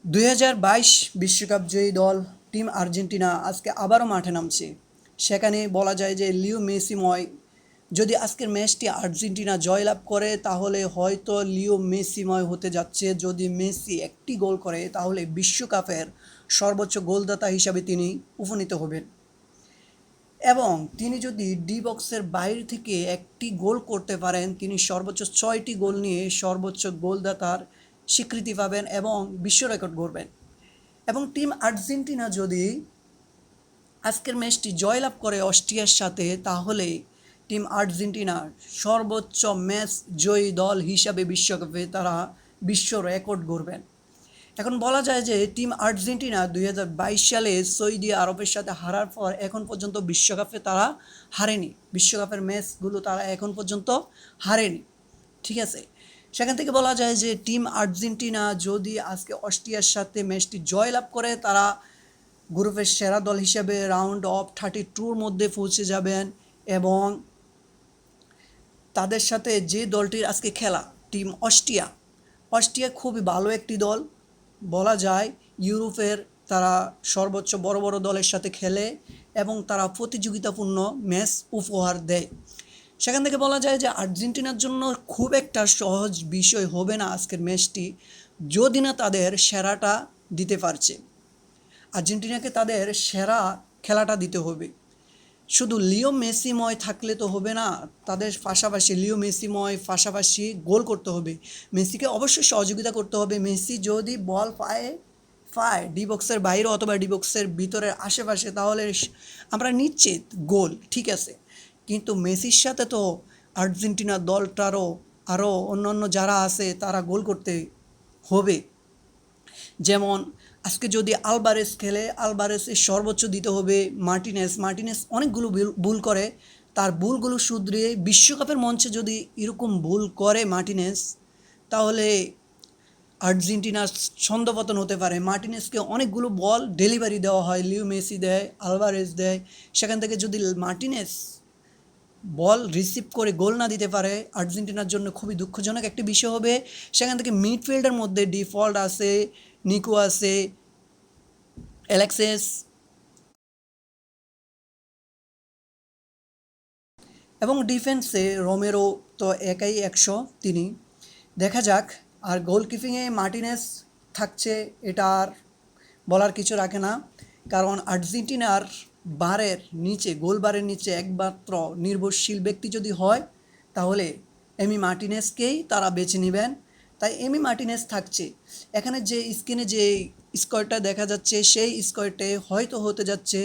2022 বিশ্বকাপ জয়ী দল team Argentina আজকে আবারও মাঠে নামছে। সেখানে বলা যায় যে লিও মেসিময় যদি আজকের ম্যাচটি আর্জেন্টিনা জয়লাভ করে তাহলে হয়তো লিও মেসিময় হতে যাচ্ছে। যদি মেসি একটি গোল করে তাহলে বিশ্বকাপের সর্বোচ্চ গোলদাতা হিসাবে তিনি উপনীত হবেন এবং তিনি যদি ডি বক্সের বাইরে থেকে একটি গোল করতে পারেন তিনি সর্বোচ্চ 6টি গোল নিয়ে সর্বোচ্চ গোলদাতার স্বীকৃতি পাবেন এবং বিশ্ব রেকর্ড গড়বেন। এবং টিম আর্জেন্টিনা যদি আজকের ম্যাচটি জয়লাভ করে অস্ট্রিয়ার সাথে তাহলে টিম আর্জেন্টিনা সর্বোচ্চ ম্যাচ জয়ী দল হিসাবে বিশ্বকাপে তারা বিশ্ব রেকর্ড গড়বেন। এখন বলা যায় যে টিম আর্জেন্টিনা 2022 সালে সৌদি আরবের সাথে হারার পর এখন পর্যন্ত বিশ্বকাপে তারা হারেনি, বিশ্বকাপের ম্যাচগুলো তারা এখন পর্যন্ত হারেনি। ঠিক আছে, সেখান থেকে বলা যায় যে টিম আর্জেন্টিনা যদি আজকে অস্ট্রিয়ার সাথে ম্যাচটি জয়লাভ করে তারা গ্রুপের সেরা দল হিসেবে রাউন্ড অফ 32-র মধ্যে পৌঁছে যাবেন এবং তাদের সাথে যে দলটির আজকে খেলা টিম অস্ট্রিয়া খুবই ভালো একটি দল বলা যায়। ইউরোপের তারা সর্বোচ্চ বড় বড় দলের সাথে খেলে এবং তারা প্রতিযোগিতাপূর্ণ ম্যাচ উপহার দেয়। সেখান থেকে বলা যায় যে আর্জেন্টিনার জন্য খুব একটা সহজ বিষয় হবে না আজকের ম্যাচটি, যদি না তাদের সেরাটা দিতে পারছে। আর্জেন্টিনাকে তাদের সেরা খেলাটা দিতে হবে। শুধু লিও মেসিময় থাকলে তো হবে না, তাদের পাশাপাশি লিও মেসিময় পাশাপাশি গোল করতে হবে। মেসিকে অবশ্যই সহযোগিতা করতে হবে। মেসি যদি বল পায় ডি বক্সের বাইরে অথবা ডি বক্সের ভিতরের আশেপাশে তাহলে আমরা নিশ্চিত গোল, ঠিক আছে। কিন্তু মেসির সাথে তো আর্জেন্টিনা দলটারও আরও অন্য যারা আছে তারা গোল করতে হবে। যেমন আজকে যদি আলবারেস খেলে আলবারেসের সর্বোচ্চ দিতে হবে। মার্টিনেস অনেকগুলো ভুল করে, তার ভুলগুলো শুধরিয়ে বিশ্বকাপের মঞ্চে যদি এরকম ভুল করে মার্টিনেস তাহলে আর্জেন্টিনার ছন্দপতন হতে পারে। মার্টিনেসকে অনেকগুলো বল ডেলিভারি দেওয়া হয়, লিও মেসি দেয়, আলভারেজ দেয়, সেখান থেকে যদি মার্টিনেস বল রিসিভ করে গোল না দিতে পারে আর্জেন্টিনার জন্য খুবই দুঃখজনক একটি বিষয় হবে। সেখান থেকে মিডফিল্ডের মধ্যে ডিফল্ট আছে, নিকো আছে, অ্যালেক্সিস এবং ডিফেন্সে রোমেরো তো একাই 100 তিনি। দেখা যাক। আর গোলকিপিংয়ে মার্টিনেস থাকছে, এটা আর বলার কিছু রাখে না, কারণ আর্জেন্টিনার গোল বারের নিচে একমাত্র নির্ভরশীল ব্যক্তি যদি হয় তাহলে এমি মার্টিনেসকেই তারা বেছে নেবেন। তাই এমি মার্টিনেস থাকছে। এখানে যে স্ক্রিনে যে স্কোয়াডটা দেখা যাচ্ছে সেই স্কোয়াডে হয়তো হতে যাচ্ছে